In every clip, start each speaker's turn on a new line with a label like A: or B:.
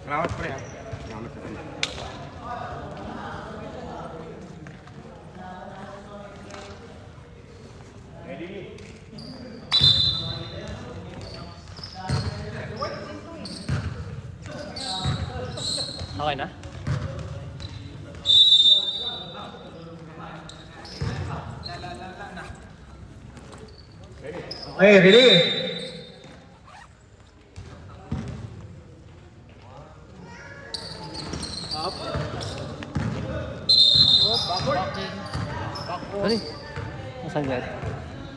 A: Salamat pre. Salamat pre.
B: Okay na?
C: Okay, ready?
B: Up. Backward. Ano? Nasaan yan?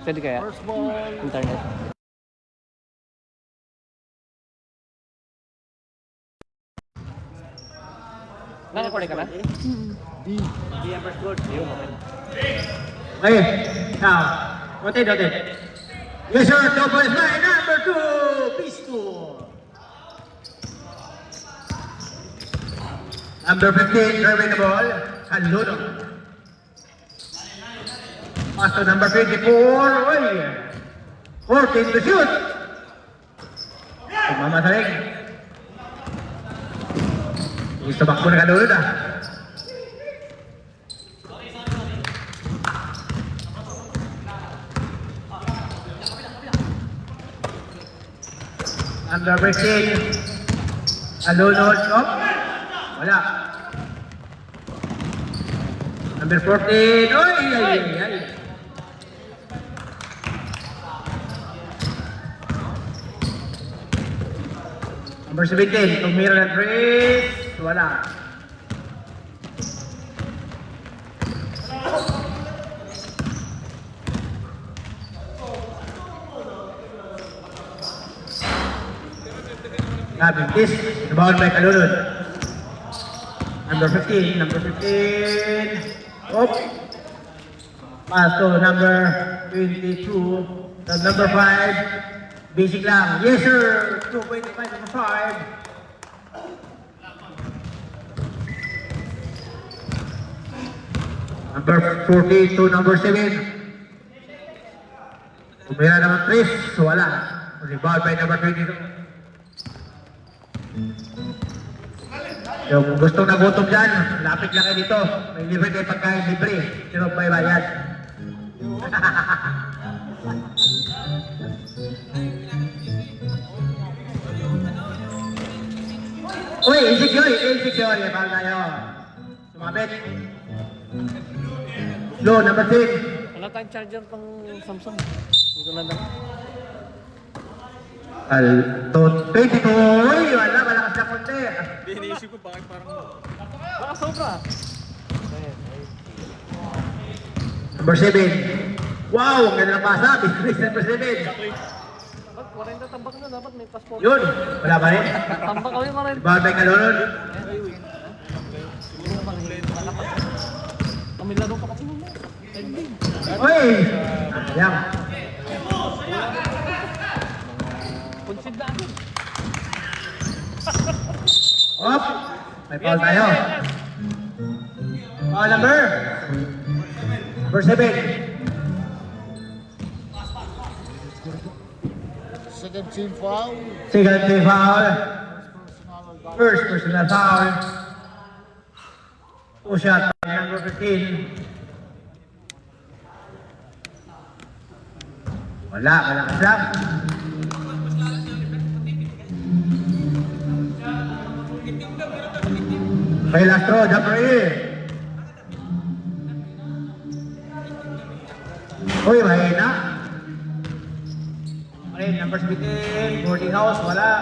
B: Pwede kaya?
A: First ball.
B: Internet. Nakakulik ka na?
A: D ang first ball. Ayun, okay.
C: Okay, now, noted. Yes sir, double is by number 2, pistol. Number 15, serving the ball, Saludo. Pass to number 24, oy. 14 to shoot. Mamasalig. Gusto bakbo na kalulod ah. Number 15, Alunod, oh, wala. Number 14, oy, ay. Number 17, tumira ng trace, wala. This, the ball by Kalulod. Number 15. Oh. Pass to number 22. Number 5. Basic lang. Yes sir. 2.5 number 5. Number 42, number 7. Tumira naman 3. So wala. Rebound by number 22. Yung gustong nagutom dyan, lapit lang kayo dito. May libre kayo pagkain libre. Sino may bayad? Uy, insecure. Mahal tayo. Sumabit. Low, number 10.
B: Wala tayong charger pang Samsung. Hindi ko na lang.
C: Alton 22. Uy, wala malakas na konti.
A: Hindi, iniisip ko bakit parang...
B: Baka sobra.
C: Number 7. Wow, ang ganda ng pasa. Bilis number 7.
B: Ba't 40 tambak na dapat may passport.
C: Yun, wala ba rin?
B: Tambak kami 40.
C: Bawal may kalunod.
B: Kami laro pa kasi muna. Ending.
C: Uy! Ayan.
B: Punsid na agad.
C: Op! May foul tayo. Foul number 7.
D: Second team foul.
C: Second team foul. First personal foul. Two shot by number 15. Wala, malakas lang. May last throw, jumper in. Uy, mahina. Ayun, number 17, boarding house, wala.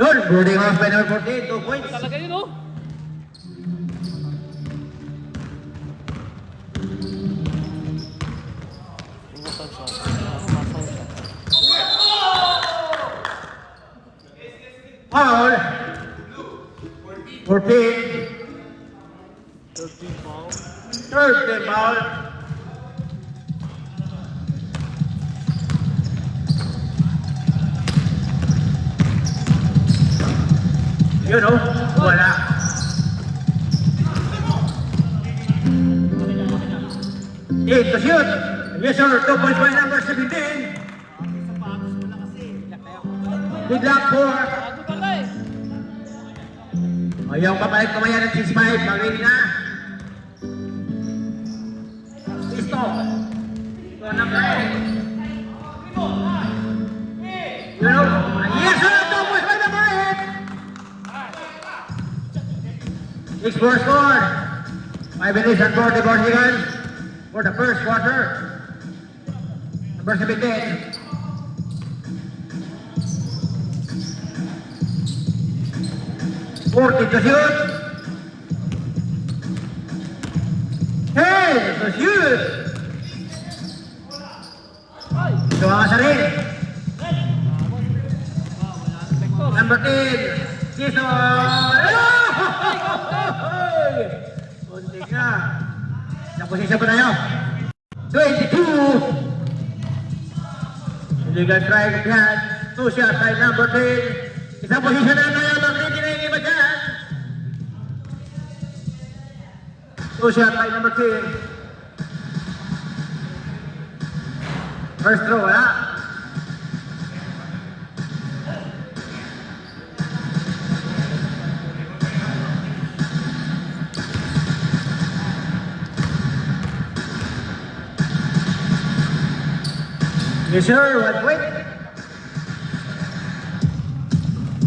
C: Yun, boarding house by number 14, 2 points.
B: Talaga yun oh.
C: Foul. 14.
B: 13 foul.
C: 13 foul. Yun oh, wala. Eight to shoot. Yes sir, 2 points by number 17. Good luck for...
B: Bago pala eh.
C: O, yung papalit kumaya ng 6-5. Pagwili na. Listo. So, number 8. You know, yes, sir! 2 points by number 8. 6-4 score. 5 minutes and 40 seconds for the first quarter. Number 17. 40 to shoot. 10 to shoot. Ito ang asarin. Number 10. Season. Kunti na. Sa posisyon pa tayo. 22. Illegal strike yan. 2 shots by number 10. Isang posisyon na tayo. Mag-ready na yung iba dyan. 2 shots by number 10. First throw, wala. Yes sir, 1 point.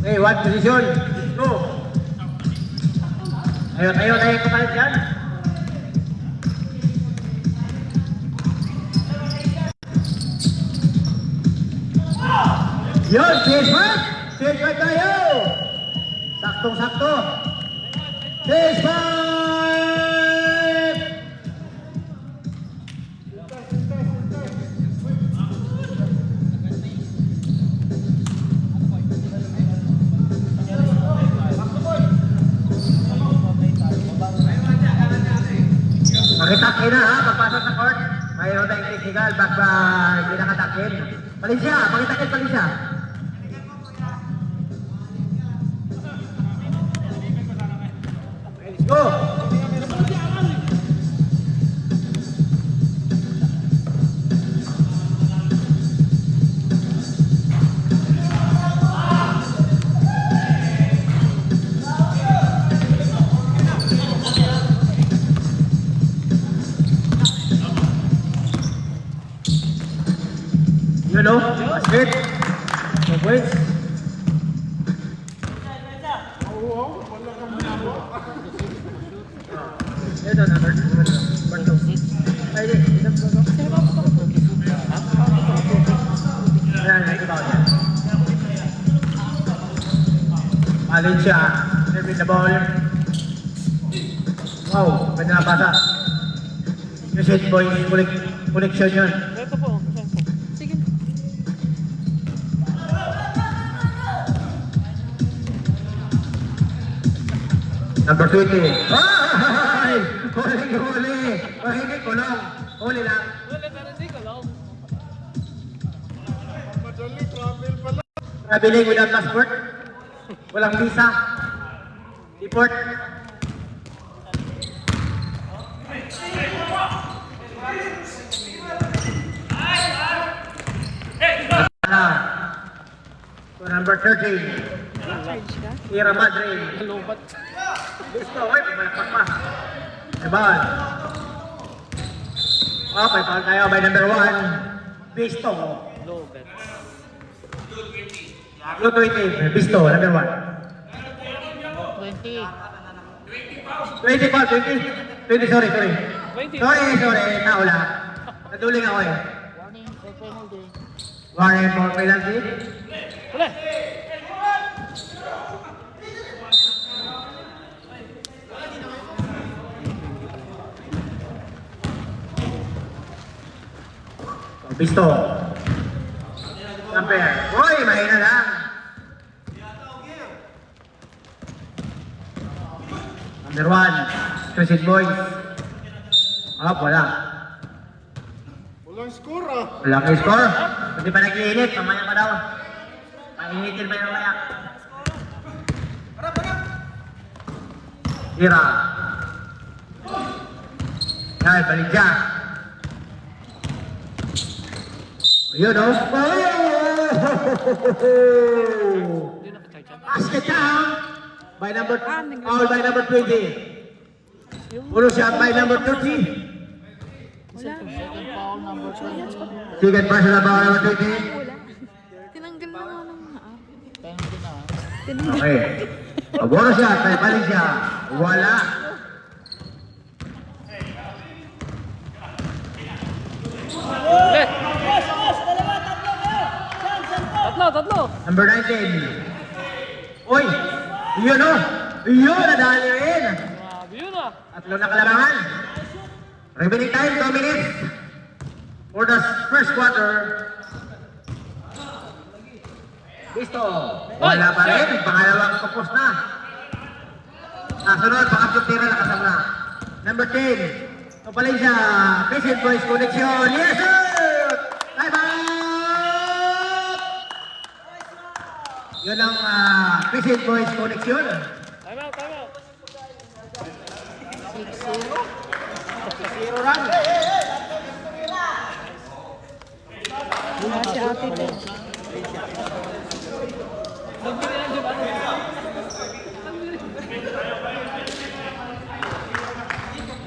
C: Okay, 1 position. Go. Tayo kapalit dyan. Yun, chase fight! Chase fight tayo! Saktong-sakto. Chase fight! Makitakin na ha, pagpasok sa court. Mayroon tayong technical, back ba hindi nakatakin. Palisya, makitakin palisya. Okay, let's go! You know, basket. No points. Ito na, Barto. Ay, isang bago. Ayan, ito ba? Alin siya. Serving the ball. Wow, pwede na pasa. Yung set boys, connection yun.
B: Ito po. Sige.
C: Number 20. Ay! Huli! Mahinig ko lang. Huli lang.
B: Wala pero hindi ko lang.
C: Traveling without passport. Walang visa. Deport. So number 13. Ira Madrid.
B: Lupat.
C: Gusto, ay, pumalakpak pa. Eban. Okay, pag tayo by number 1. Bisto.
B: Lupat.
C: Blue 20. Bisto, number 1.
D: 20.
C: 20 pa, 20. 20, sorry.
B: 20.
C: Sorry, naula. Naduling ako eh.
D: Warning for penalty.
C: Warning for penalty.
B: Wala.
C: Bisto. Number. Uy, mahina lang. Number 1. Crescent Boys. Wala.
D: Walang score ah.
C: Wala kayo score. Hindi pa nag-iinit. Mamaya pa daw. Painitin pa yung mamaya. Tira. Yan, balik siya. Ayun o. Oh! by number, foul by number 20. Puro shot by number 30.
D: Second foul, number 20.
C: Second personal foul number 20.
E: Wala. Tinanggal na nga ng app.
D: Penalty na.
E: Tinanggal.
C: Okay. Puro shot by Valencia. Wala.
B: Ulit. Tatlo.
C: Number 19. Uy! Yun o! Yun! Nadali rin!
B: Grabe yun ah.
C: Tatlo na kalabangan. Remaining time, 2 minutes. For the first quarter. Listo. Wala pa rin. Pangalawang kapos na. Nasunod, pangatlong tira na kasama. Number 10. Valencia. Vincent Boys Connection. Yes, sir! Time out! Yun ang Vincent Boys Connection.
B: Time out.
C: 0 run.
E: Wala si ate din.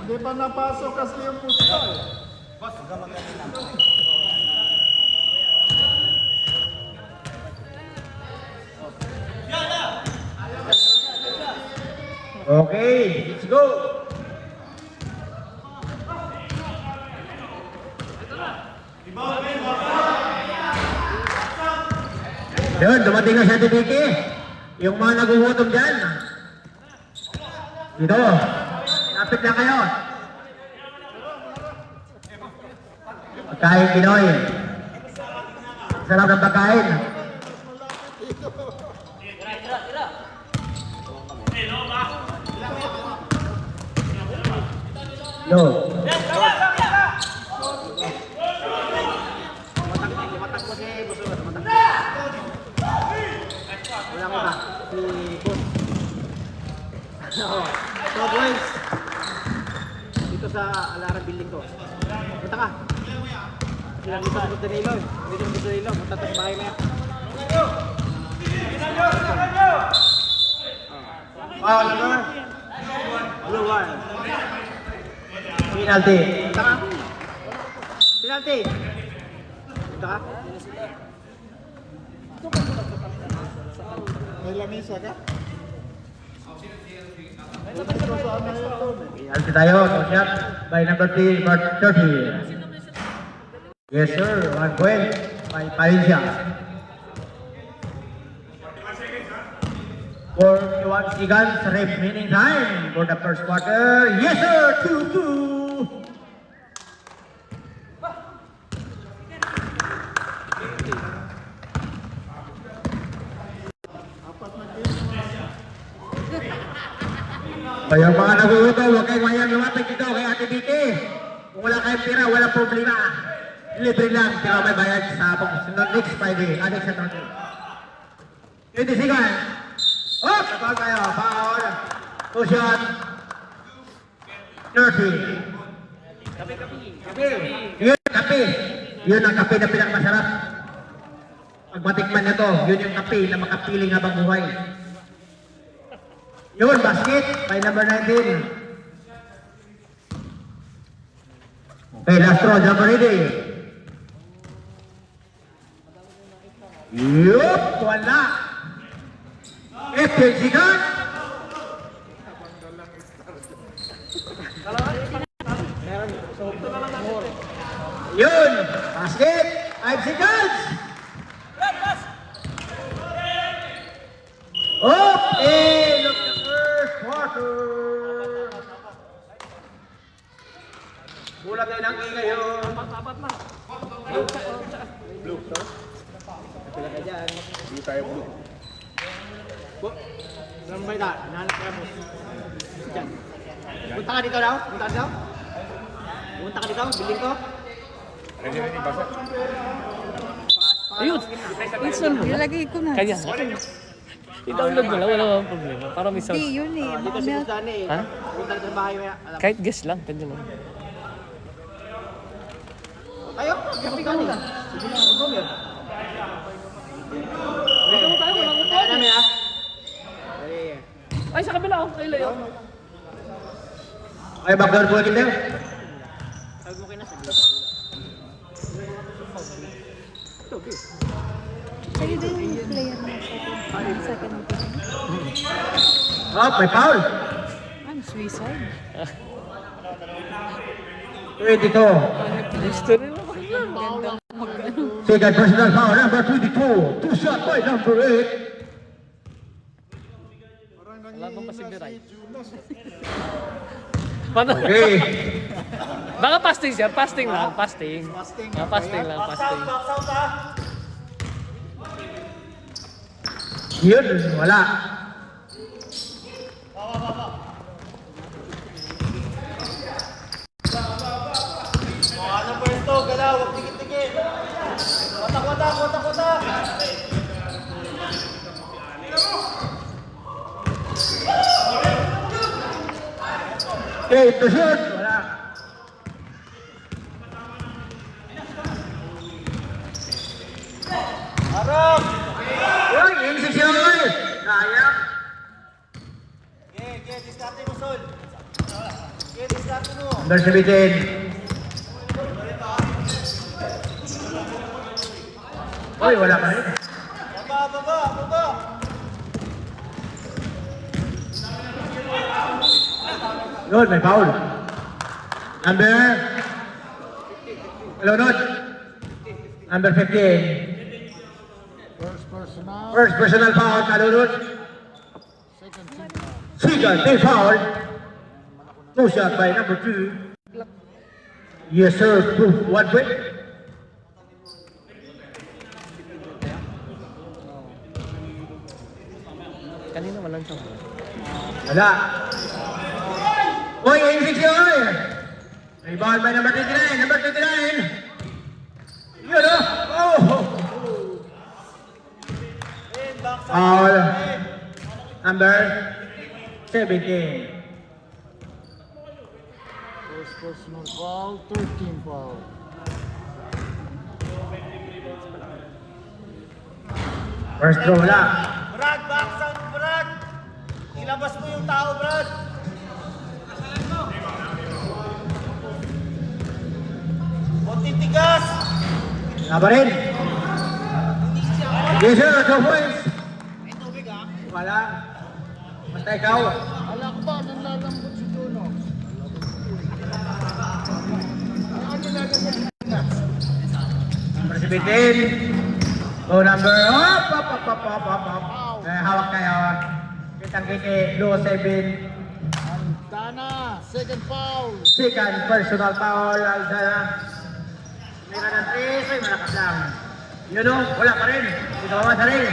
D: Hindi pa napasok kasi yung pusta.
C: Okay, let's go. Yun, dumating na siya Tibiki. Yung mga nagugutom dyan. Dito. Lapit lang kayo. Pagkain Pinoy. Sarap ng pagkain. Yo. Wala mo ba? Si Boss. So boys, dito sa Alara building ko. Punta ka. Silang dito sa Danilo. Dito sa Danilo. Punta sa bahay na yan. Wow, number. Blue one. Penalty. Punta ka. Penalty. Punta ka.
D: May lamisa ka?
C: Penalty tayo. No shot by number 30. Yes sir. 1 point by Valencia. 41 seconds remaining time for the first quarter. Yes sir. 2-2. Kaya mga naguguto, huwag kayong mayang lumapit dito kay Ate Vicky. Kung wala kayong pira, wala problema. Libre lang, pero may bayad sa next Friday, next Saturday. 20 seconds. Oh, kapag tayo, foul. 2 shot. 30. Kape. Yun, kape. Yun ang kape na pinakamasarap. Pag matikman na to, yun yung kape na makapiling habang buhay. Yun, basket by number 19. Okay, last throw, number 80. Yup, wala. 15 seconds. Yun, basket, 5 seconds. Up, end of the first quarter. Bulat tayo ng ingay yun.
B: Apat na.
C: Blue, to? Kapila ka dyan.
A: Hindi tayo blue.
C: Saan ba ita? Hinahanap ka mo. Dyan. Punta ka dito daw? Punta ka dito? Punta ka dito? Building ko?
A: Ready, basa.
B: Ayun. Install mo.
E: Nilagay ko na.
B: Kanya. I-download mo lang. Wala akong problema. Para may source.
E: Hindi, yun eh.
C: Dito
E: Baka
C: si
E: may...
C: Busan eh.
B: Ha?
C: Punta dito sa bahay mo.
B: Kahit guess lang. Pwede lang.
C: Tayo? Kapi ka muna. Sige na, go yun.
B: Wala mo tayo. Wala mo tayo.
C: Dami ah. Ready.
B: oh. Ay, layo.
C: Ay, backdoor po kita.
E: Sa'yo din yung player ng second team.
C: Oh, may foul.
E: Ano, suicide?
C: 22.
B: Gusto rin naman lang.
E: Ganda mag-ano.
C: Second personal foul, number 22. Two shot by number 8.
B: Wala bang pasignaray? Paano?
C: Okay.
B: Baka fasting siya, fasting lang, fasting. Fasting lang, fasting.
C: Yun, wala. Okay, to shoot. Wala. Uy, yung sisiyaw mo eh. Sayang. Number 17. Uy, wala pa rin. Yun, may foul. Number... Hello, Nod. Number 15.
D: First personal.
C: First personal foul, Kalunod.
D: Second team foul.
C: Second, they foul. Two shot by number 2. Yes, sir. 1 point.
B: Kanina walang siya.
C: Wala. Uy, yung 6 yun. Rebound by number 29. Number 29. Yun, oh. Foul. Number 17.
D: First personal foul. Third team foul.
C: First throw, wala.
F: Brad, back sound, Brad! Ilabas mo yung tao, Brad! Konting tigas!
C: Wala pa rin. Yes, sir. 2 points.
F: May tubig, ah.
C: Wala. Basta ikaw.
D: Alak ba? Nanlalambot si Juno.
C: Number 17. Go number. Hop. Hawak kayo. Kitang-kiti. Low 7.
D: Antana. Second foul.
C: Second personal foul. Alzana. Mira ng 3. Ay, malakas lang. Yun o. Wala pa rin. Dito ka sa ring.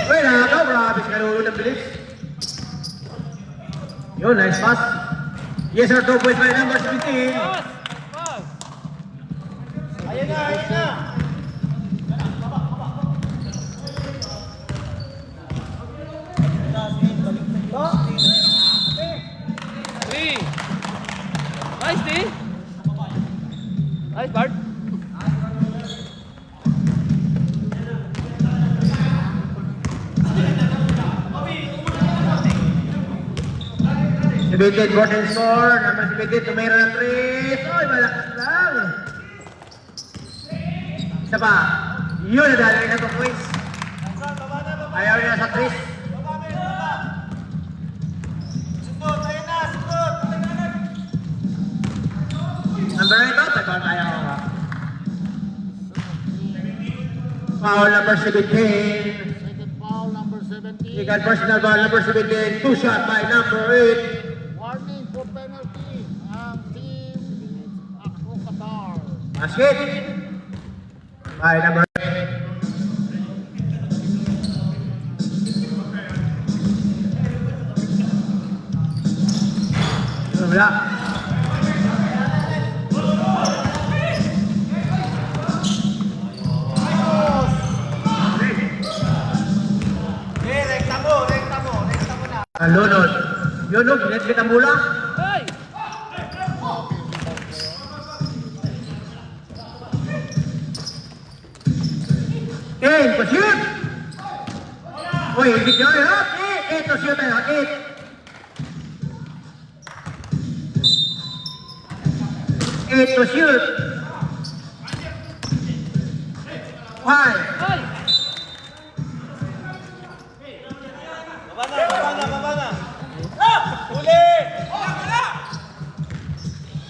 C: Uy, nakakaw. Grabe si Kalulu ng bilis. Yun, nice pass. Yes, sir. 2 points by number 17.
F: Ayan na, ayan na!
B: Three. Nice, D. Nice, Bart.
C: Debated golden score. Number 17. Tumira ng 3. Uy, malakas lang. Isa pa. Yun, nadali na itong quiz. Ayaw niya sa 3.
F: Sundot, ayan na, sundot!
C: Number 8, tagal tayo. Foul number 17.
D: Second foul. Number 17.
C: Second personal foul number 17. 2 shot by number 8.
D: Warning for penalty. Ang team Ako Qatar.
C: Basket. By number 8. Wala.
F: Rekta mo na!
C: Lunod. Yun o, binitbit ang mula.
B: Hey!
C: Kane, pashoot! Uy, video yun. Ito shoot tayo. Ito shoot. 5.
B: Ay!
F: Baba na. Huli!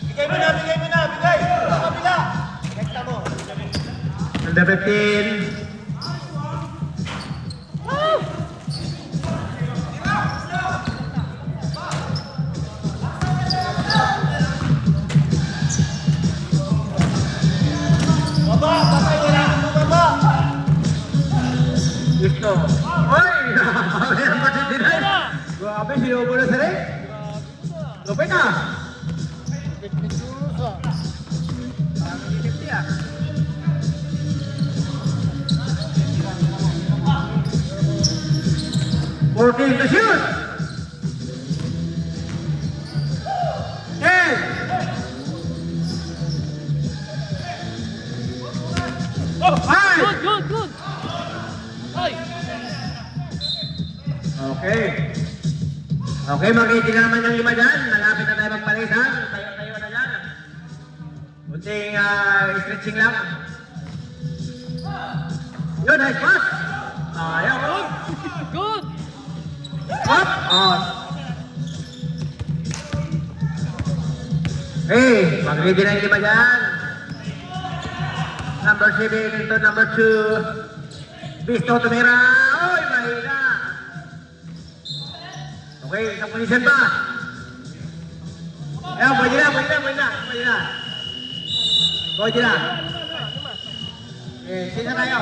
F: Bigay mo na. Bigay! Sa kabila! Nekta mo.
C: Under 15.
F: Baba! Baba! Kailangan mo baba!
C: Listo. Uy! Grabe ang patitinan. Grabe, sinubo na sila eh. Lupit na.
D: Medyosa.
C: 14 to shoot. 10.
B: Good,
C: 5.
B: good! Ay!
C: Okay, mag-18 na naman yung 5 dyan. Malapit na tayo magpalit ha. Tayo na dyan. Kunting stretching lang. Yun, nice pass. Ayaw.
B: Good!
C: Up. On. Hey, mag-ready na yung 5 dyan. Number 7 into number 2. Bisto tumira. Oy, mahina. Okay, isang position pa. Ayan, pwede na. Pwede na. Okay, sino tayo?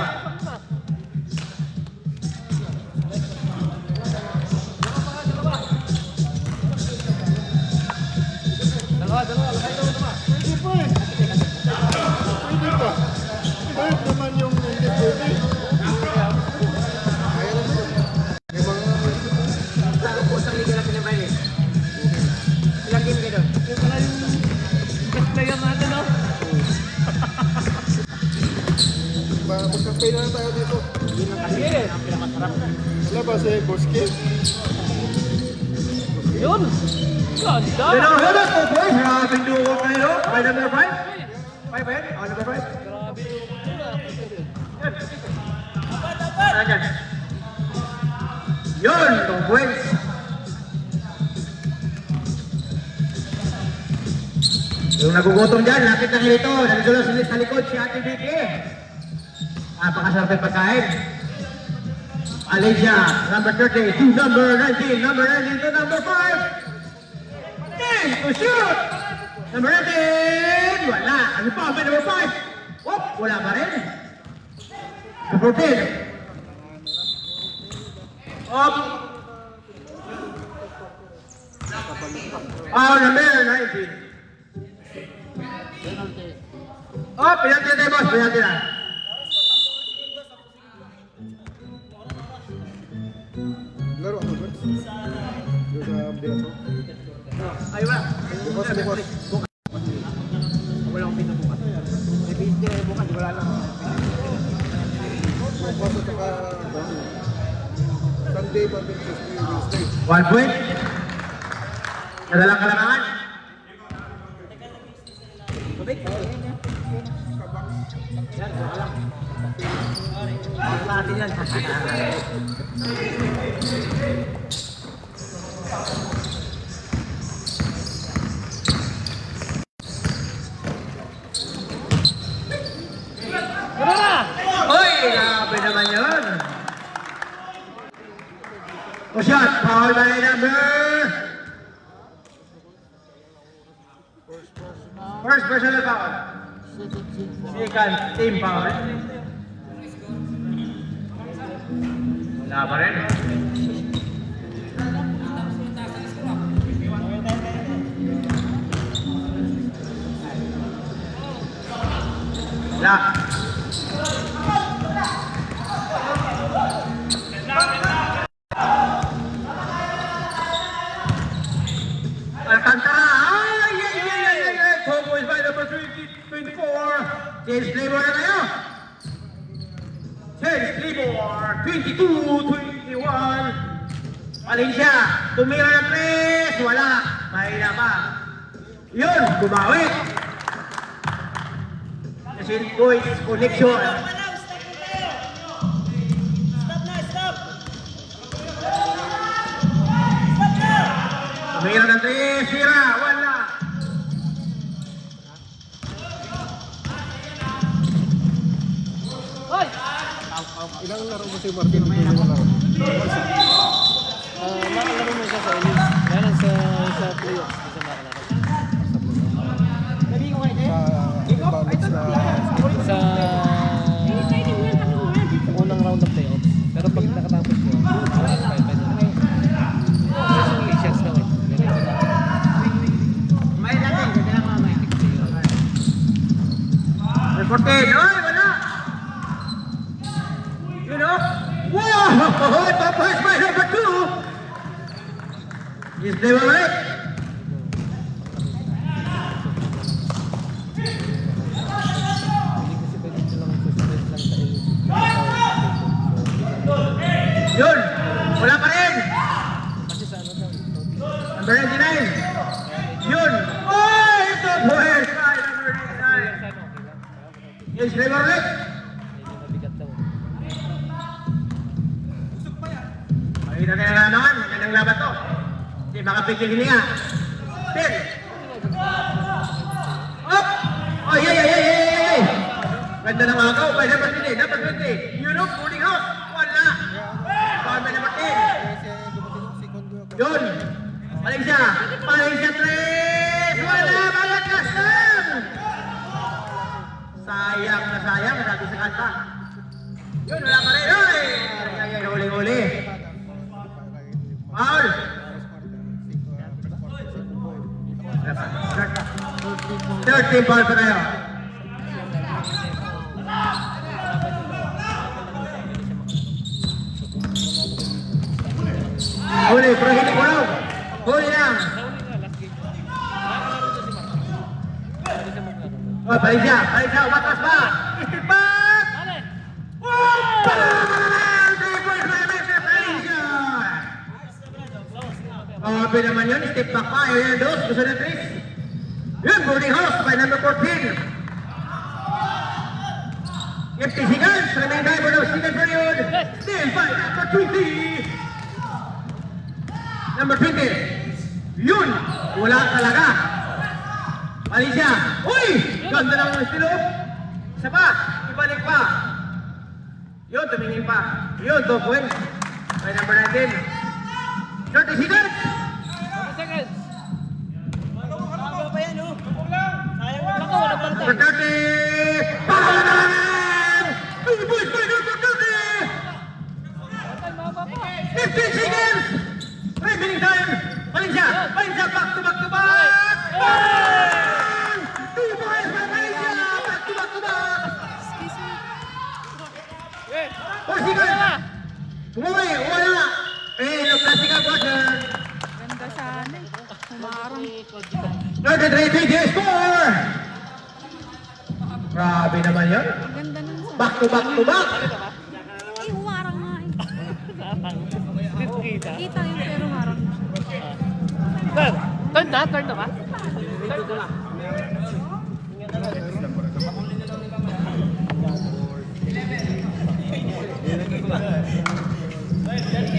D: Pwede pa eh. Pwede pa. Kahit naman yung hindi pwede.
B: Best player natin, no?
D: Magkampay na lang tayo dito.
B: Sige!
D: Wala ba si Boski?
B: Yun! Ganda!
C: Then our headers for boys, Robin Duo kayo. By number 5. 5 ba yan? Number 5.
B: Grabe yung...
C: Ayan. Yun, 2 points. Yung nagugutom dyan, lapit na nito. Nagdulo sa likod si Ate Vicky. Napakasarap yung pagkain. Alicia, number 30 to number 19, number 19 to number 5. 10 to shoot. Number 19. Wala. Ano pa? May number 5. Whoop, wala pa rin. Number 10. Up. Oh, number 19. Oh, penalty na tayo, boss. Penalty na.
D: Laro ako ba? Doon sa Bilaso?
C: Ay, wala.
D: Bukas sa bukas.
C: Wala akong pinabukas. May pinte, bukas. Wala lang.
D: Bukas at saka Sunday, Monday, Tuesday, Wednesday.
C: 1 point. Nadalang kalamangan. Tubig? Yan, wala lang. Bakit natin yan? Oy, grabe naman yun. O shot, foul by number. First personal foul. Second team foul. Wala pa rin. Wala. Alcantara! Ay! 2 points by number 24. James Claymore na tayo. James Claymore, 22-20. 51. Valencia, tumira ng 3. Wala. Mahina pa. Yun, bumawi. Kasi boys, connection. Tumira ng 3. Sira. Wala.
B: Hoy!
D: Ilang laro mo si Martin? Ilang laro?
B: Makalaro mo siya sa Elite. Yan sa playoffs. Kasi makalaro. Sa unang round of playoffs. Pero pag nakatapos ko, pwede na. Kasi yung Asians lang eh. Ganito na.
C: Reported. Oy, wala. You know? Wow! Tapos by number 2. Is they right?
B: Hindi kasi pwede silang susunod lang sa Elite.
C: Yun. Wala pa rin.
B: Kasi sa ano daw,
C: Number 99. Yun. Oh, ito. Buhes. Ay, number 99. Is they right?
B: medyo mabigat daw.
C: Ayun na naman. Magandang laban to. Hindi makapigil niya. 10. Up! Oh, yeah. Ganda ng agaw. By number 20. Number 20. Yun o, cooling house. Wala. Bawal by number 10. Yun. Valencia. Valencia 3. Wala. Malakas lang. Sayang na sayang. Sabi sa kanta. Yun, wala pa rin. Ay, huli. Foul. 13 foul pa tayo. Huli, pero hindi kulong. Huli lang. Oh, Valencia, umatas ba? Ipak! Grabe naman yun, step back pa. Ayan, dos, gusto na Tris. Yun, boarding house by number 14. 50 seconds, remain time for the second period. Still by number 20. Number 20. Yun, wala talaga. Valencia, uy! Ganda ng estilo. Isa pa, ibalik pa. Yun, tumingin pa. Yun, 2 points. By number 19. 30 seconds.
B: 30 seconds.
F: Ano pa yan, oh?
B: Baka wala pang
C: Number
B: time.
C: 30. Bang! 2 points by number 30. 15 seconds. Remaining time. Valencia, back to back. Bang! 2 points by Valencia. Back to back.
E: Excuse me.
C: 4 seconds. Umuwi, wala. No classical quarter.
E: Ganda sana eh. Humarang.
C: 33 score. Grabe naman yun.
E: Ang ganda nun sa...
C: Back to back.
E: Eh, humarang nga eh.
B: Kita.
E: Kita yung pero harang na siya.
B: Turn na ba?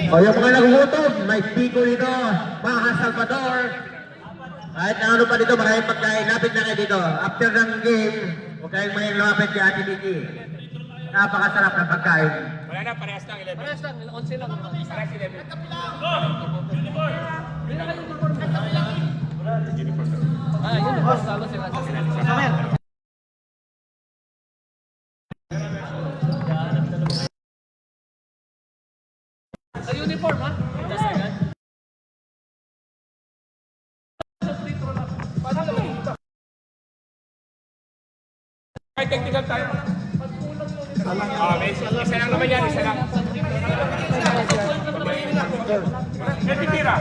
C: O yung mga nagugutom, may piko dito, mga Salvador. Kahit na ano pa dito, maraming pagkain. Lapit na kayo dito. After ng game, huwag kayong mayang lumapit kay Ate Vicky. Napakasarap ng pagkain.
A: Wala na, parehas lang 11.
B: Parehas lang, 11 lang.
A: Parehas 11.
B: Uniform. Talo sila. Sa uniform, ha? Tas na yan.
A: May technical tayo. Isa lang naman yan, isa lang. May titira.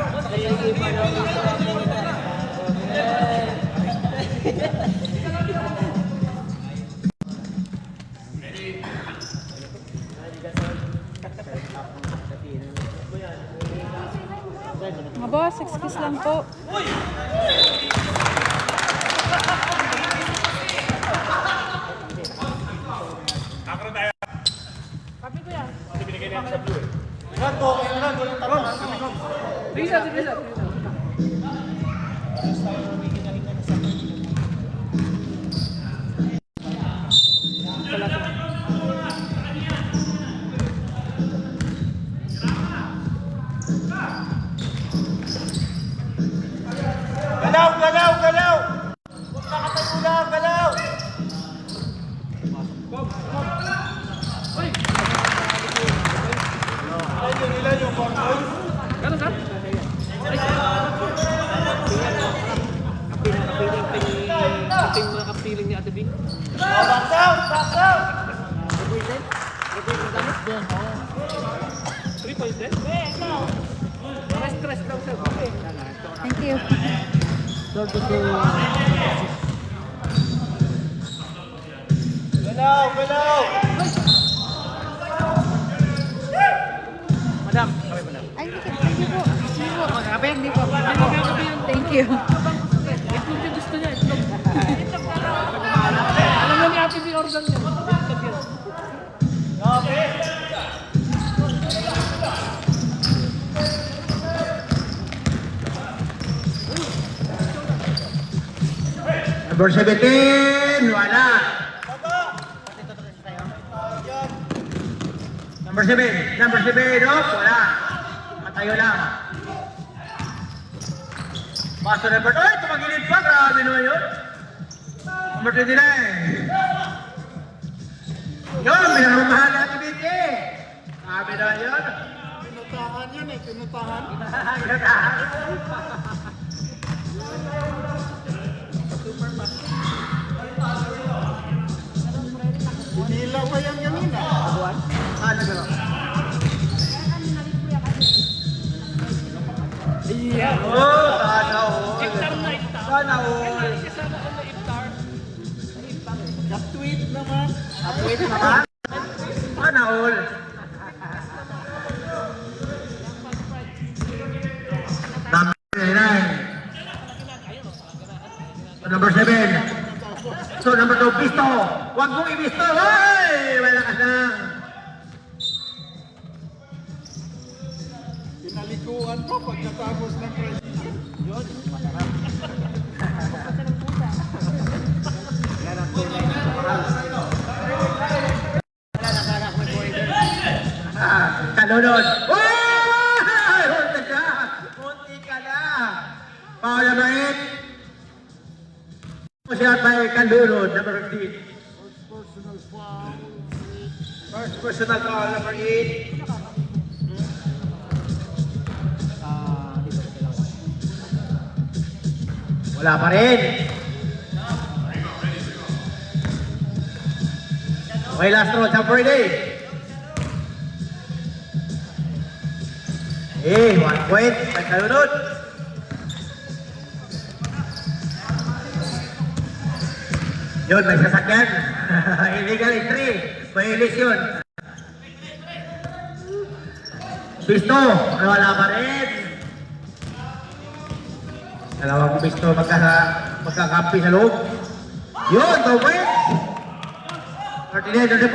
E: Mga boss, excuse lang po.
A: Ako na tayo. Hindi binigay na sa blue eh.
F: Brad, okay na, walang tapakan.
B: Bisa, bisa.
F: Galaw, galaw, galaw! Huwag nakatayo lang, galaw! Ilan yung bangkol?
B: Ganun ka? Kapiling mga kapiling ni Ate Bing.
F: Box out, box out!
B: 3 points din? Stress lang sir.
E: Thank you.
F: Galaw, galaw!
B: Madam, kami madam.
E: Ay, thank you po. Hindi po. Thank you.
B: Itlog yung gusto niya, itlog. Alam na ni Ate Bing order niya. Itlog yan.
C: Number 17, wala. Number 7, wala. Matayo lang. Paso number 2, ay, tumagilid pa, grabe naman yun. Number 29. Yun, minamahal na ito, Vicky. Grabe naman yun.
D: Tinutahan yun eh, tinutahan. Hinila pa yan kanina.
C: Ano ba? Oh, sana all. Sana all.
D: Gat-tweet naman.
C: Ha? Sana all. Number 7. So, number 2, pisto. Huwag mong ibisto. Hoy! Malakas lang.
D: Pinalikuan ko pagkatapos ng credit.
C: Kalunod. Uy! Hunta ka. Hunti ka na. Paula Mait. Siya by Kalunod, number 15. First personal foul, number 8. Wala pa rin. Okay, last round, number 8. Eh, 1 point. Kalunod. Yun, may sasakyan. Illegal entry. Mahilis yun. Pisto, wala pa rin. Dalawang pisto magkakampi sa loob. Yun, 2 points. 39-34.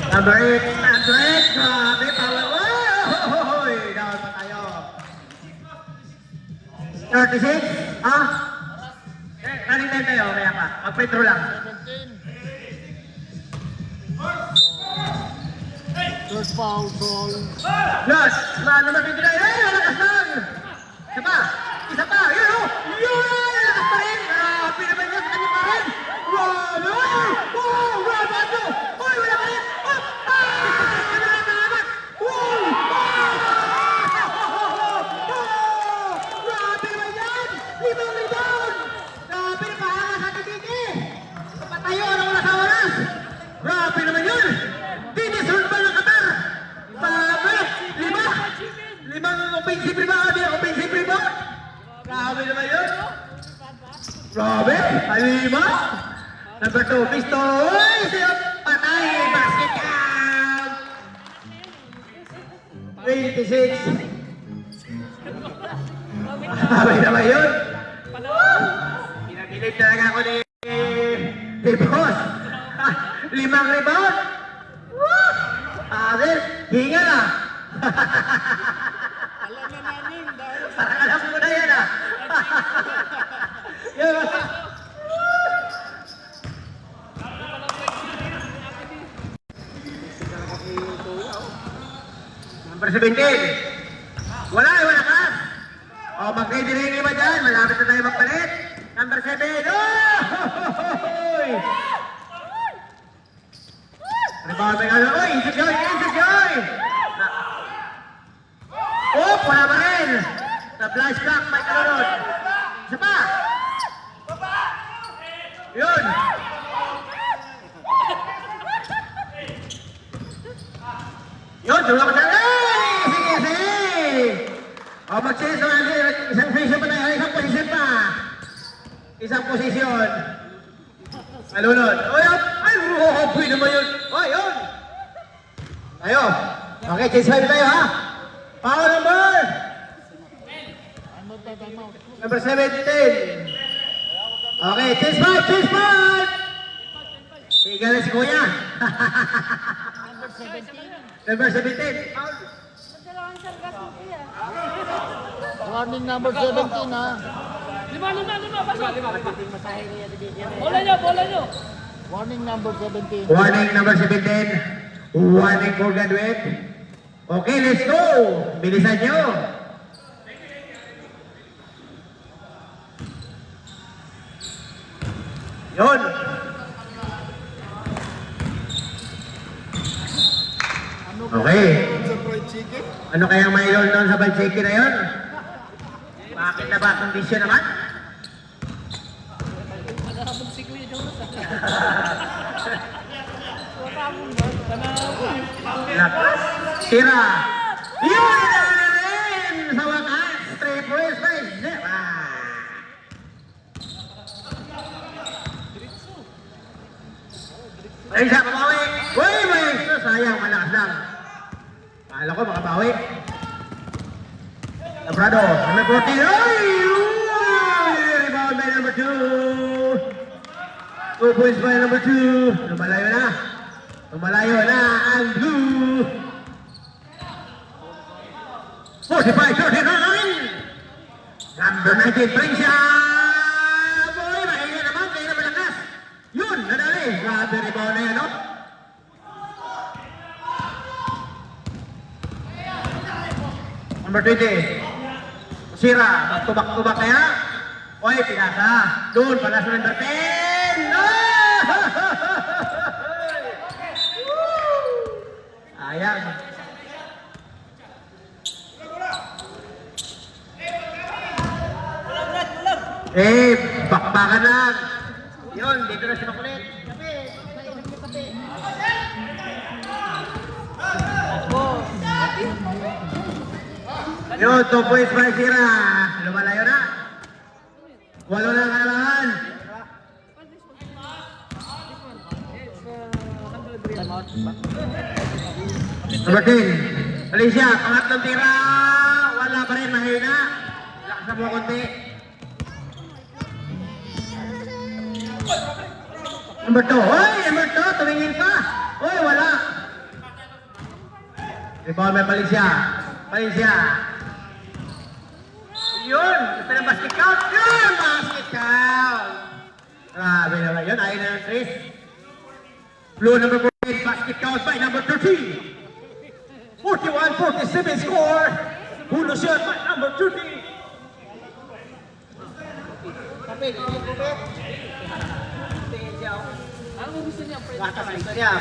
C: Number 8, grabe, power. Oy, down pa tayo. 36, ha? Running time tayo, kaya pa. Mag-petro lang.
D: Third foul, goal.
C: Yes, number 29, lakas lang. Isa pa, yun o. Yun, lakas pa rin. Pinaman niya sa kanya pa rin. Wow, Bato. Uy, wala pa rin. Grabe naman yan! 5 rebound! Grabe na pahangas sa titiki! Patayo na wala sa oras! Grabe naman yun! Dinisold ba ng Qatar? Grabe! 5 offensive rebound! Offensive rebound! Grabe naman yun! Grabe! 5! Number 2, Pisto. Uy, siya patay. Basket count. 26. Abay naman yun. Pinabilib talaga ako ni Boss. 5 rebound. Abel, hingal ah.
D: Alam na namin dahil
C: Parang alam mo na yan ah. Yun. Number 17. Wala ka. O, mag-ready rin yung iba dyan. Malapit na tayo magpalit. Number 7. Oy! Rebound na nga. Oy, insert joy! Oh, wala pa rin. Sa flash clock, may kalunod. Isa pa. Yun. Yun, tulak na. Sige. O, mag-chase na natin. Isang position pa tayo. Isang posisyon. Kalunod. Ay, pwede naman yun. Yun. Tayo. Okay, chase tayo ha. Power number! Number 17. Okay, chase five! Higa na si Kuya. Number 17.
D: warning number 17 ha.
B: Lima, basta. Bola nyo.
D: Warning number 17.
C: Warning number 17. Warning for graduate. Okay, let's go! Bilisan nyo! Yun! Okay.
D: Sa fried chicken.
C: Ano kayang mayroon doon sa banchiki na yun? Bakit na ba kondisyon naman? Lakas. Sira. Yun na rin! Sa wakas, 3 points by Zeba. Ay, isa, pabawi. Uy, may sayang, malakas lang. Kala ko makabawi. Labrado, number 14. Ay! Rebound by number 2. 2 points by number 2. Lumalayo na ang blue. 45-39. Number 19, Prinsya. Boy, mahiya naman, kaya na malakas. Yun, nadali. Grabe rebound na yan, no? Number 20. Sira, back-to-back kaya? Oy, pinasa. Doon, pala sa number 10. No! Sayang. Bakbakan lang. Yun, dito na si Makulit. Yun, 2 points by Sira. Lumalayo na. 8 na kalaban. Number 10. Alicia, pangatlong tira. Wala pa rin, mahina. Lakas na mo konti. Number 2. Hoy, number 2. Tumingin pa. Hoy, wala. Rebound by Valencia. Yun. Ito na basket count. Yun, basket count. Grabe naman yun. Ayaw na ng 3. Blue number 14. Basket count by number 13. 41-47 score. Puno shot by number 13.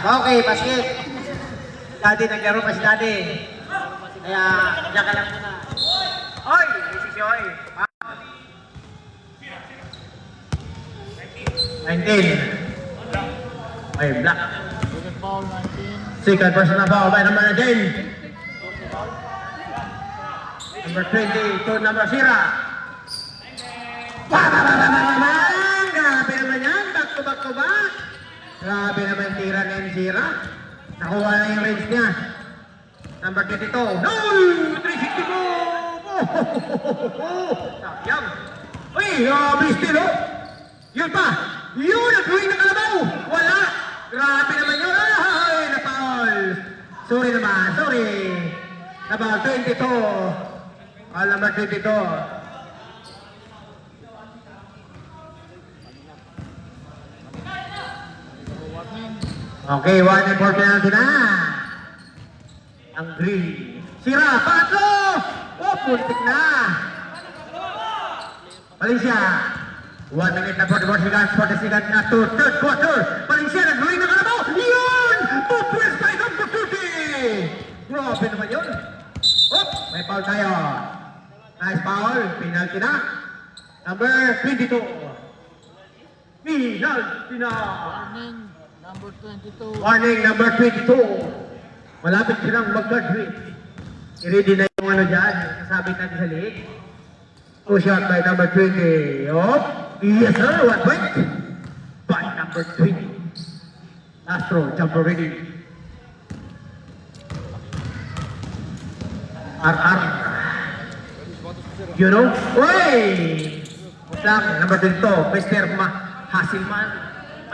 C: Okay, basket. Daddy, naglaro pa si Daddy. Kaya, diyan ka lang muna. Oy! Isisi, oy! 19. Ay, black.
D: Second foul 19.
C: Second personal foul by number 19. Number 22, number Sira. Grabe naman yan. Back to back. Grabe naman tira ni Mzira. Nakuha na yung range niya. Number 22. No! 360 mo! Sayang. Uy, bilis din, oh. Yun pa. Yun, nag-uwi ng kalabaw. Wala. Grabe naman yun. Ay, na-foul. Sorry naman, sorry. Number 22. Number 22. Okay, 1 and 4 penalty na. Ang green. Sira, pangatlo! Oh, puntik na. Valencia. 1 minute na 44 seconds, 40 seconds na to third quarter. Valencia, nag-green na kalabaw. Yun! 2 points by number 30. Grabe naman yun. Oh, may foul tayo. Nice foul. Penalty na. Number 22. Penalty na. Warning number 22. Malapit silang mag-graduate. I-ready na yung ano dyan. Kasabit natin sa league. Two shot by number 20. Oh, yes sir. 1 point. By number 20. Astro, jumper ready. RR. You know? Uy! Lang, number 22. Mr. Hasilman.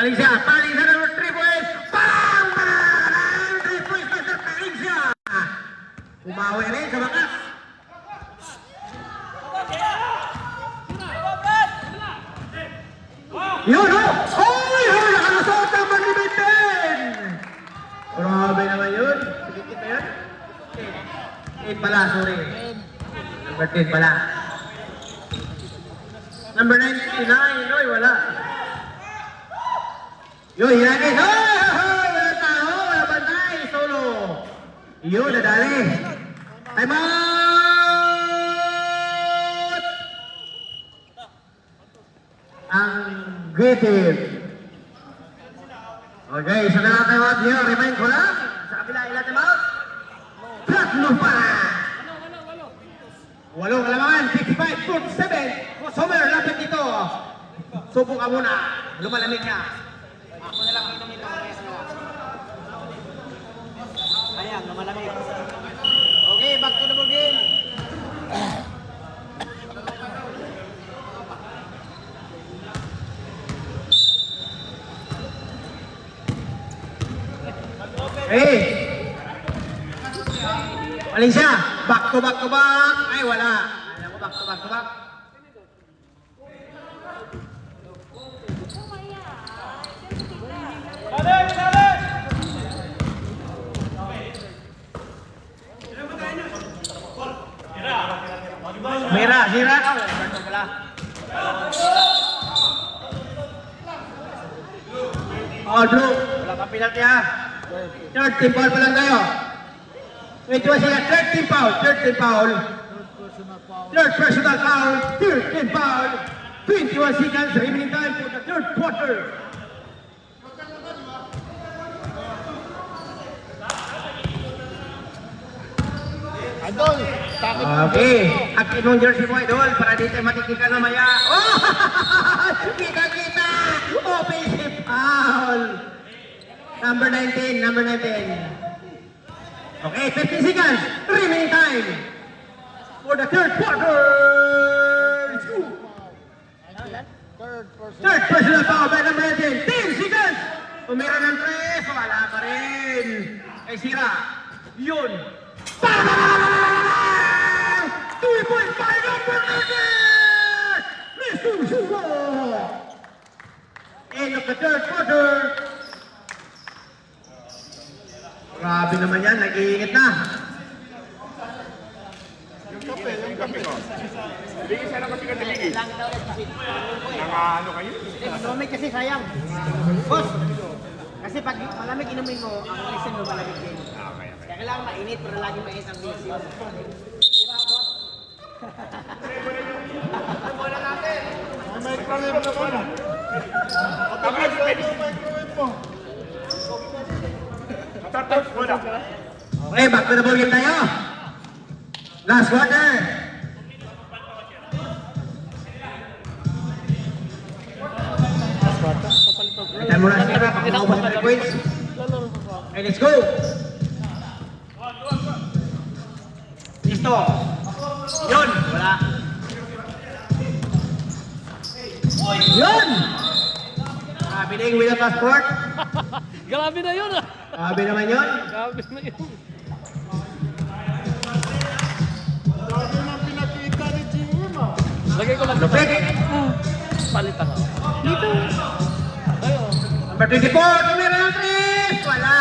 C: Valencia, Valencia number 3 points. Bang! 3 points, Mr. Valencia. Umawi rin sa bakas. Yun, oh! Oy! Nakalusot ang mag-ibig. Grabe naman yun. Sige kita yun. 8 pala, sorry. Number 10 pala. Number 99, oy, wala. Yun, hinagis. Wala tao, wala bantay, solo. Yun, nadali. Time out! Ang creative. Okay, isa na lang time out here. Remind ko lang. Sa kabila, ilan time out? Tatlo pa! Walong kalamangan, 55-47. Sommer, lapit dito. Subo ka muna. Lumalamig ka.
F: Ako na lang kayo namin. Ayan, lumalamig. Okay, back to the ball game.
C: Hey! Valencia, back to back to back. Ay, wala. Alam mo, back to back to back. Mira, sira. Oh, blue. Wala kang penalty ha. Third team foul pa lang tayo. Wait, was sila. Third team foul. Third team foul. Third personal foul. Third team foul. 21 seconds remaining time for the third quarter.
D: Idol, takot
C: Okay. Akin yung jersey mo, idol, para dito matikikan na maya. Oh! Kita! Offensive foul. Number 19, number 19. Okay, 15 seconds. Remaining time for the third quarter. Third personal foul by number 19. 10 seconds. Tumira ng 3. Wala pa rin. Ay, sira. Yun. Bang! 3.5 number 19. Mr. Sugo. End of the third quarter. Grabe naman yan, nag-iinit na.
A: Bigay siya lang kasi ka tabigay. Nang ano kayo?
F: Malamig kasi sayang. Boss, kasi pag malamig inumin mo, ang listen mo malamig din. Kaya kailangan mainit, pero lagi mainit ang visyo. Diba, boss? Bola natin.
D: may problem na ko na. Microwave mo.
A: Tatapos mo na.
C: Okay, back to the ball game tayo. Last quarter. Time mo na siya na, pagkakaubos ng 3 points. Okay, let's go!
F: Listo. Yun. Wala.
C: Yun! Biling with a passport.
B: Grabe na yun ah.
C: Sabi naman yun.
B: Grabe na yun.
D: Sabi nang pinakita ni GM ah.
B: Lagay ko lang.
C: Lupit!
B: Palitan ako.
E: Dito.
B: Ayo.
C: Number 24, tumira ng 3! Wala!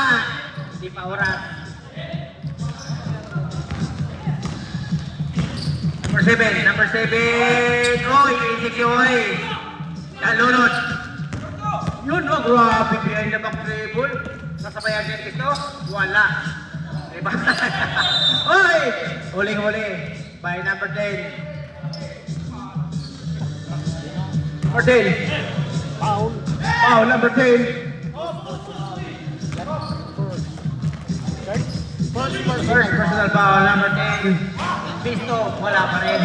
C: Hindi pa oras. Number 7. Oy, isik si Oy. Kalunod. Yun, oh, grabe. Behind the back dribble. Nasabayan din ito. Wala. Diba? Oy! Huling-huli. By number 10. Number 10.
B: Foul.
C: Foul, number 10. First personal foul, number 10. Pisto, wala pa rin.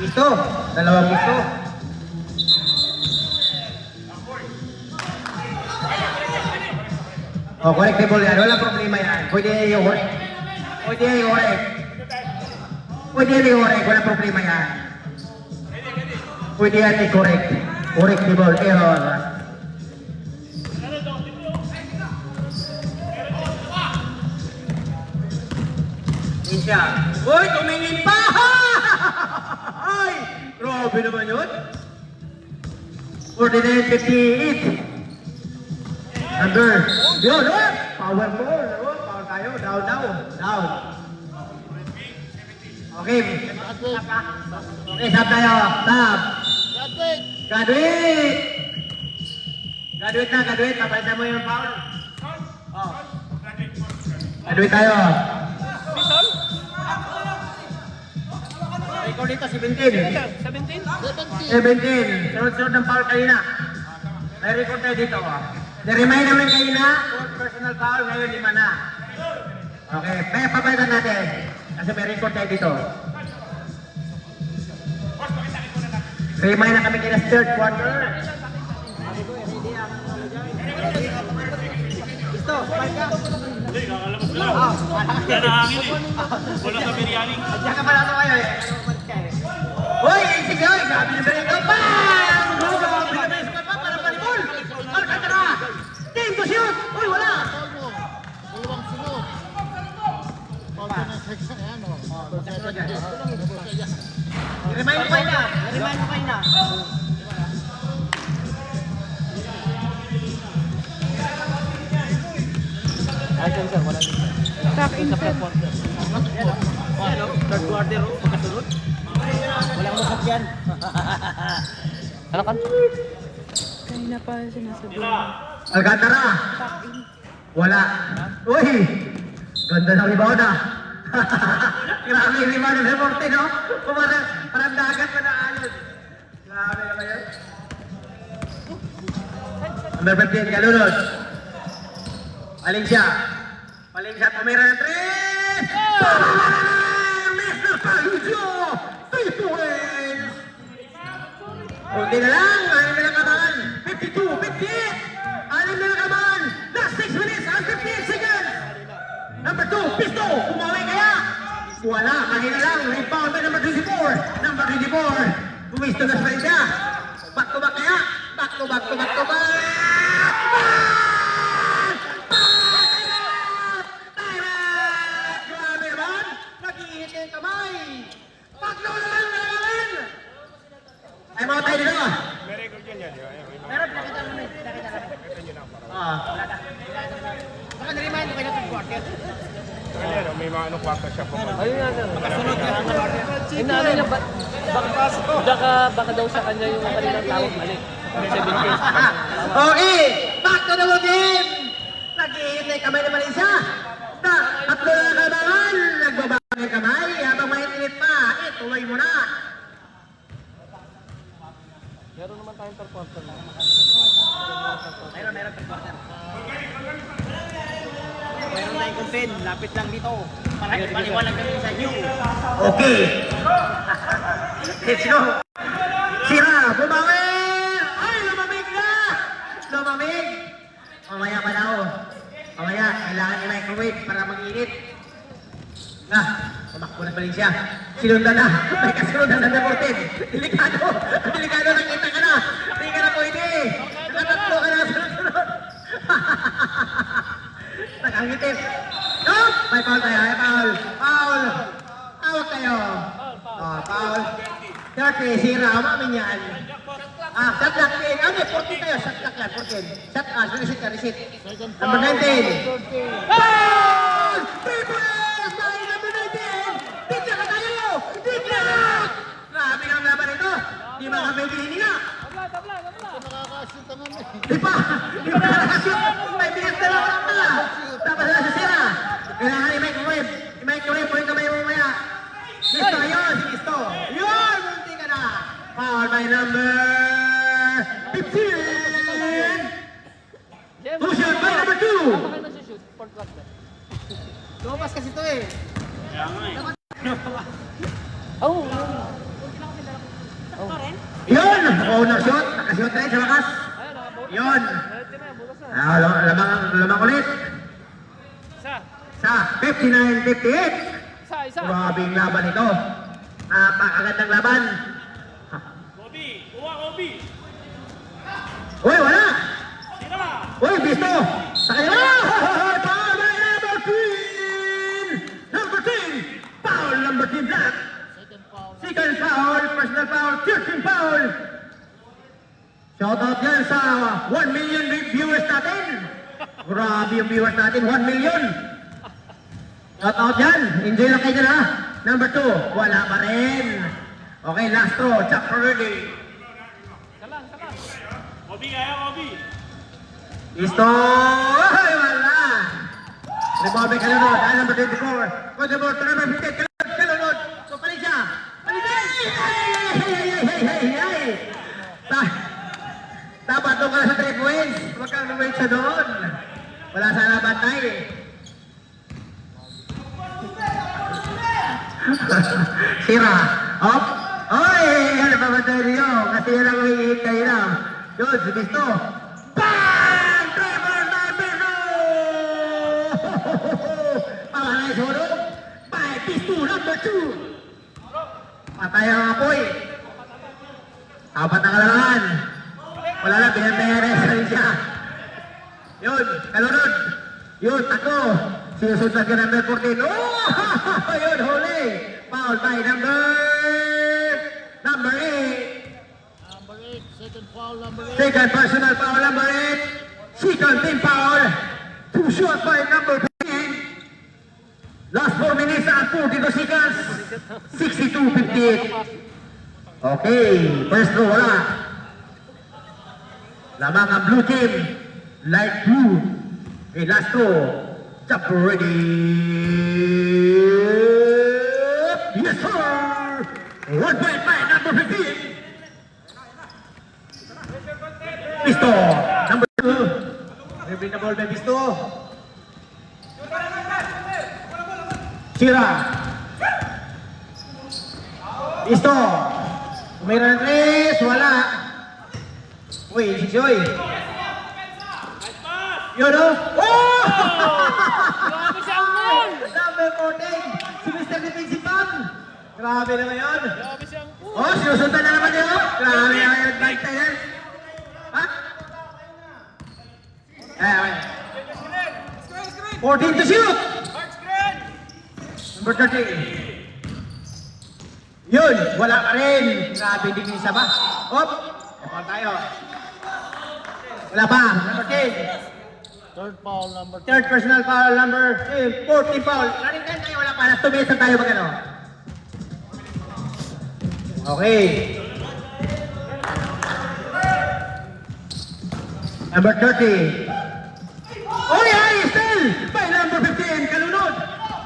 C: Pisto, dalawang pisto. Oh, correctable yan. Walang problema yan. Pwede yung correct. Pwede yung correct. Pwede yung correct. Walang problema yan. Pwede yan i-correct. Correctable error. Yun siya. Uy, tumingin pa! Ay! Grabe naman yun. 49-58. Under. Yun, oh! Power ball. Oh, power tayo. Down, down. Down. Okay. Okay, stop tayo. Stop. Graduate! Graduate na, graduate. Papalitan mo yung foul. Oh. Graduate tayo. Record dito, 17.
B: 17?
C: 17. Sunod-sunod ng foul kanina. May record tayo dito. Na-remind namin kanina, 4 personal foul, ngayon 5 na. Okay, may papalitan natin. Kasi may record tayo dito. Remind na kami kina third quarter.
F: Listo. Smile ka.
A: Hindi, kakalabas na lang. Yan ang hangin eh. Wala sa biryani.
F: Diyan ka pala ito kayo eh.
C: Hoy, sige, hoy! Sabi na ba rin ito? Bang! Sabi na ba rin ito? Para palibol! Alcantara! Team to shoot! Uy, wala!
D: Dalawang sunod. Pagka na section yan o.
C: Remind mo kayo na.
F: Remind mo kayo na.
B: Ay, sir, wala dito.
E: Tap in, sir.
F: Ano? Third quarter o? Pagkasunod? Walang masap yan.
B: Ano kan?
E: Kanina pa sinasabi.
C: Alcantara!
E: Tap in.
C: Wala. Uy! Ganda ng rebound ah. Grabe yung rebound ng Deporte, no? Parang dagat pa na alon. Grabe naman yun. Number 15, Kalunod. Valencia. Valencia, tumira ng 3! Mr. Palucio! 3 points! Kunti na lang, 6 na lang kaban. 52, 58! 6 na lang kaban. Last 6 minutes and 58 seconds! Number 2, Pisto! Kumawi kaya? Wala, kanina lang. Rebound by number 24. Number 24. Pumisto na sa siya. Back to back kaya? Back to back to back to back! Grabe naman! Nag-iinit yung kamay! Paglo na lang! Ay, mga tayo dito!
A: May record yan yan.
F: Meron, nakita namin. Nakita namin. Baka na-remind mo kayo na third quarter.
A: Kaya yan, may mga ano kwarta siya po.
B: Ayun nga, sir.
F: Kasunod ka ng quarter.
B: Inaano niya, baka daw sa kanya yung kanilang tawag mali. 17.
C: Okay! Back to the game! Nag-iinit na yung kamay ni Malaysia! Tatlo na kailangan! Nagbabang yung kamay habang mainit pa! Tuloy mo na!
B: Meron naman tayong per quarter.
F: Meron third quarter. Meron tayong content. Lapit lang dito. Paliwanag kami sa inyo.
C: Okay! Let's go! Sira! Bumawi! Ay, lumamig na! Valencia. Sinundan na. May kasundan na number 10. Delikado. Delikado, nakita ka na. Hindi ka na pwede. Nakatatlo ka na sunod-sunod. Nakangitip. No! May foul tayo. May foul. Foul. Out tayo. Oh, foul. 30. Sira. Umamin yan. Shot clock din. Ano, 14 tayo. Shot clock yan. 14. Shot, reset ka, reset. Number 19. Foul! Triple! Dahil number 19! Pitya ka tayo! Pitya! Grabe ang laban ito. Di makapwede hininga.
D: Nakaka-shoot naman eh.
C: Di pa! Di pa nakakashoot! May bilis na lang lang pala! Tapos na sa sira! Kailangan i-microwave! I-microwave po yung kamay mo maya! Bisto! Yun! Si Bisto! Yun! Munti ka na! Foul by number 15! Two shot by number 2!
B: Napaka na shoot, fourth quarter.
F: Lumabas kasi ito eh.
B: Oh,
C: Yun! Owner shot! Nakashoot rin sa wakas!
B: ayun, nakabutas.
C: Yun!
B: Ito na, butas na.
C: Lamang ulit!
B: Isa,
C: Sa 59-58!
B: isa.
C: Grabing laban ito. Napakagandang laban.
A: Kobe! Kuha, Kobe!
C: Uy, wala!
A: Tira!
C: Uy, Bisto! Sa kanila! Foul by number 10! Number 10! Foul number 10 black! Second foul, personal foul, 13 foul! Shoutout yan sa 1 million viewers natin! Grabe yung viewers natin, 1 million! Shoutout yan! Enjoy lang kayo dyan ha! Number 2, wala pa rin! Okay, last throw, Chuck Rudy.
B: Salang.
A: Kobe kaya, Kobe!
C: Isto! Ay, wala! Republic kalunod, ay number 24. Good number, number 15, kalunod. So, palit siya. Palit siya! Ay! Dapat doon ka na sa 3 points. Huwag kang lumait siya doon. Wala sana bantay. Sira. Op! Oy! Ano ba bantay niyo? Kasi yan ang hihihit kayo na. Yun, si Bisto. Bang! Trevor Narberno! Pangalay solo. By Bisto number 2. Patay ang apoy. Apat na kalaman. Wala na, binabere sa rin siya. Yun, kalunod. Yun, ako. Sinusunod ka number 14. Oh! Yun, huli. Foul by number 8.
D: Second foul, number 8.
C: Second personal foul number 8. Second team foul. 2 shot by number 15. Last 4 minutes and 42 seconds. 62-58. Okay, first row wala. Lamang ang blue team. Light blue. Okay, last row. Jump ready. Yes, sir. 1 point by number 15. Bisto, number 2. Referee na ball by Bisto. Sira. Bisto. Umira ng 3, wala. Uy, si Joy. Yun o. Oh!
B: Grabe siya ang goal!
C: Number 14, si Mr. Defensive Fan. Grabe naman yun.
B: Grabe siya ang goal!
C: Oh, sinusundan na naman yun. Grabe naman yun. Bantay yan. Ha? Okay. 14 to shoot. Number 30. Yun, wala pa rin. Grabe, hindi kinisa ba? Hop, napal tayo. Wala pa, number 10.
D: Third foul, number 2.
C: Third personal foul, number 14 foul. Running time tayo, wala pa. Last 2 minutes na tayo mag-ano. Okay. Number 30. Oh yeah, still! By number 15, kalunod.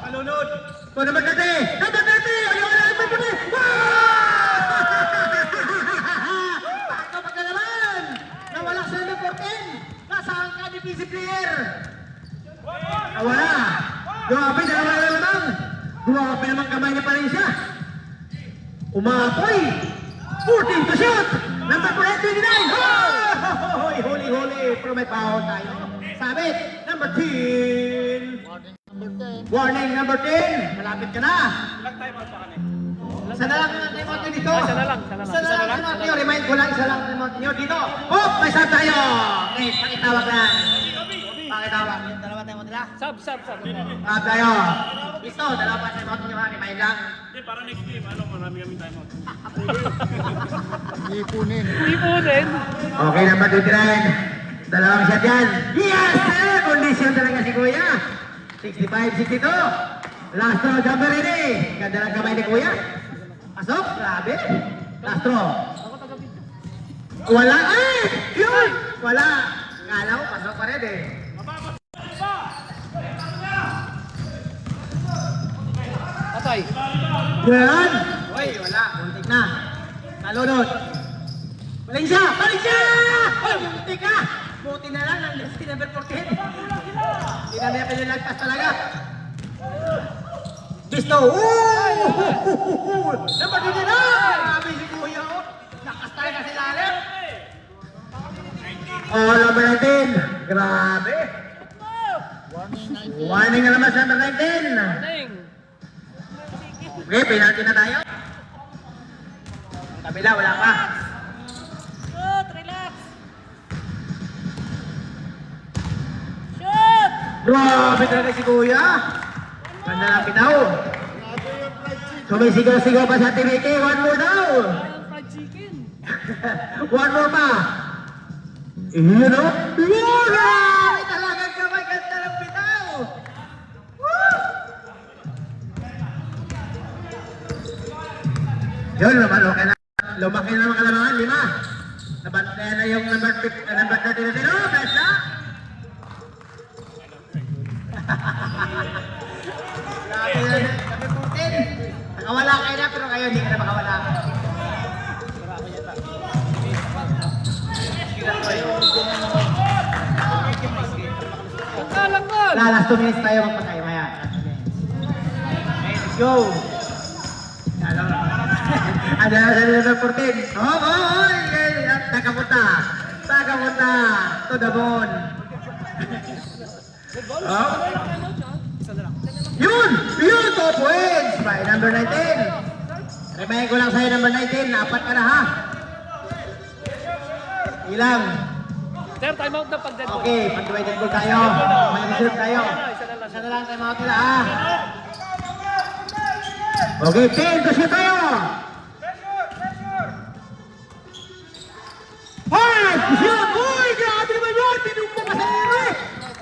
C: Kalunod. So number 30. Number 30! Ayaw na number 30! Wow! Kapag na naman! Nawala sa number 14. Nasaan ka, defensive player? Nawala. Grabe, dalawa na naman. Grabe naman kamay niya pa rin siya. Umapoy. 14 to shoot. Number 29. Hoy! Huli. Pero may foul tayo. Sabit. Number 10. Warning number 10. Malapit ka na.
A: Ilang time out pa kami?
C: Isa na lang ang timeout nyo dito.
B: Isa na lang.
C: Isa na lang ang timeout nyo. Remind ko lang, isa lang ang timeout nyo dito. Oh, may sub tayo. Okay, pakitawag lang. Pakitawag. Yung dalawa timeout nila.
B: Sub.
C: Sub tayo. Listo, dalawa pa timeout nyo ha. Remind lang.
A: Hindi, para next game, marami kami time out.
D: Ipunin.
B: Ipunin.
C: Okay, number 29. Dalawang shot yan. Yes! Condition talaga si Kuya. 65-62. Last throw, jumper ready. Ganda lang kamay ni Kuya. Pasok, grabe. Last throw. Wala. Ay! Yun! Wala. Kala ko, pasok pa rin eh.
B: Patay.
C: Yan! Uy, wala. Muntik na. Nalunod. Valencia! Valencia! Uy, muntik ka! Buti na lang ang list number 14. Hindi na niya pinilagpas talaga. Bisto! Ooh! Number 29! Grabe si Kuya, oh. Lakas talaga si Lalim. Oh, number 19. Grabe. Warning na naman sa number 19.
B: Warning.
C: Okay, penalty na tayo. Kabila, wala pa.
E: Shoot! Relax! Shoot!
C: Grabe talaga si Kuya. Ganda lang bitaw. Sumisigaw-sigaw pa sa TVK. One more daw.
B: Fried chicken.
C: One more pa. Yun o. Grabe talaga kamay. Ganda lang bitaw. Woo! Yun, lumaki na. Lumaki na mga kalamangan. 5. Nabantayan na yung number 30 na din. Oh, best na. Grabe na. Sabi Putin. Nakawala kayo na, pero kayo hindi ka na makawala.
B: Pagkalanggan.
C: Last 2 minutes tayo magpatay. Maya. Okay, let's go. Ano na sa number 14? Oh, Tagapunta. To the bone. Oh. Yun! 2 points by number 19. Remind ko lang sa'yo number 19, 4 ka na ha. Ilang?
B: Sir, time out na pag dead ball.
C: Okay, pag-divided ball tayo. May reserve tayo. Isa na lang tayo mga tila ha. Okay, 10 to shoot tayo. 5 to shoot! Uy, grabe naman yun! Tinumpo ka sa ere!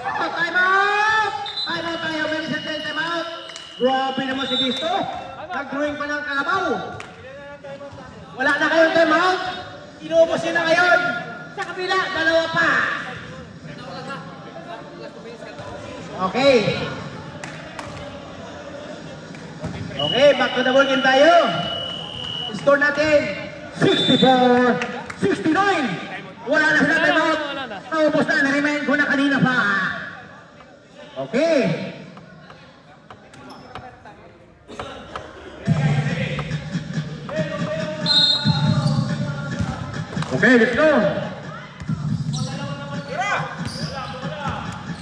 C: Oh, time out! Time out tayo, may reserve tayo, time out. Grabe naman si Bisto. Nag-drawing pa ng kalabaw. Wala na kayong time out. Inubos yun na ngayon. Sa kabila, 2 pa. Okay. Okay, back to the ball game tayo. Score natin, 64-69. Wala na sila time out.
B: Wala na.
C: Naubos na, na-remind ko na kanina pa. Okay. Okay, let's go.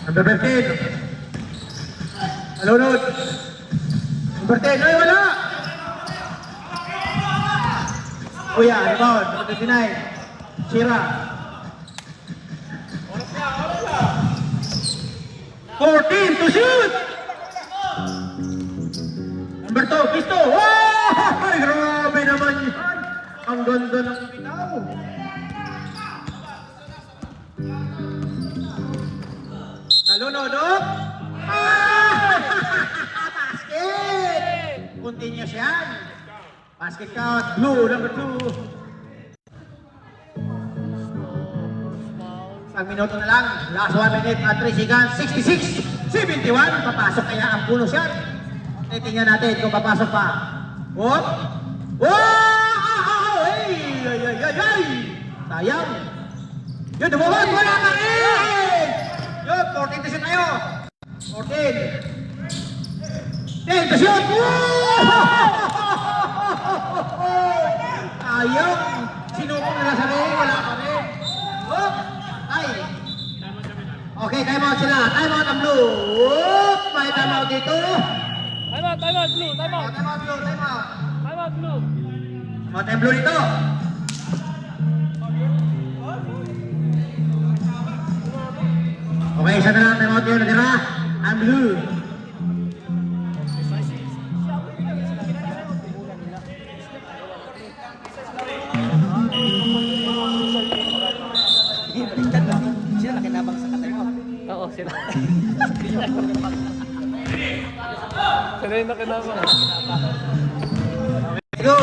C: Number 15. Alunod. Number 10. Ay, wala. Kuya, rebound. Number 29. Shira. 14 to shoot. Number 2, Pisto. Wow! Ay, grabe naman yan. Ang ganda ng bitaw. Talunod, oh! Basket! Continuous yan. Basket count. Blue, number 2. Isang minuto na lang. Last 1 minute at 3 seconds. 66-71. Papasok kaya ang puno shot. Tingnan natin kung papasok pa. Whoop! Wow! Hey! Ay! Sayang. Yun, dumawag! Wala ka rin! Yun, 14 to shoot tayo. 14. 10 to shoot! Sayang. Sinubok na sa rin. Wala ka rin. Whoop! Ay! Okay, time out sila. Time out ang blue. Whoop! May time out dito.
B: Time out, blue, time out.
C: Time out, blue, time out.
B: Time out, blue.
C: Mga time blue dito. Okay, isa na lang time out yun. Natira. Ang blue.
F: Baliktad ba? Sila nakinabang sa katay mo.
B: Oo, sila. Sila yung nakinabang.
C: Let's go.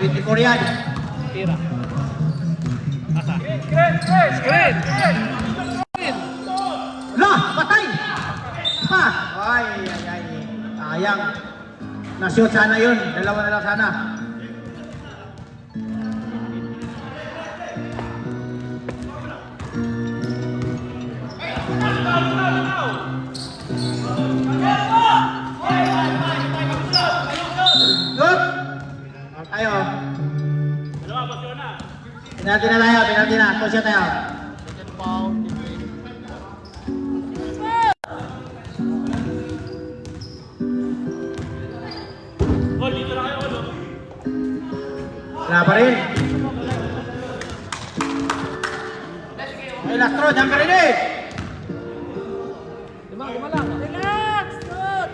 C: 24 yan.
B: Tira. Asa? Screen!
C: La! Patay! Ha! Ay, ay, ay. Sayang. Na-shoot sana yun. Dalawa na lang sana. Good! Out tayo. Penalty na tayo, penalty na. Tosya tayo.
A: Gol, dito na kayo, gol.
C: Wala pa rin. Ay, last throw, dyan ka rin eh.
B: Lima lang.
E: Relax, good.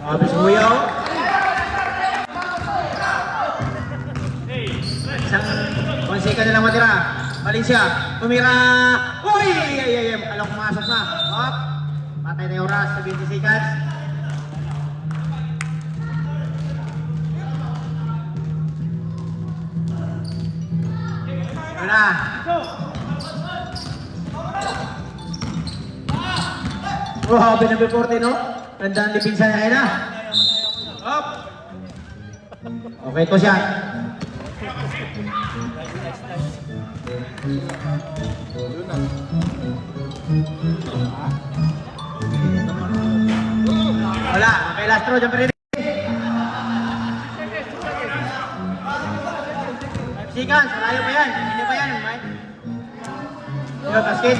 C: Mabis kuya oh. Isang konsika na lang matira. Valencia, tumira. Uy! Ay, alam ko masok na. Hop. Patay na yung oras sa 20 seconds. Yun na. Wow, binabiporte no? Tandaan ni Pinsan na kayo na. Hop. Okay to siya. Wala. Okay, last throw. Diyan pa rin. 5 seconds. Malayo pa yan. Hindi pa yan. Mike. Yo, basket.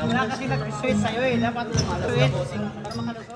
F: Wala kasi nag-switch sa'yo eh. Dapat switch para makalusot.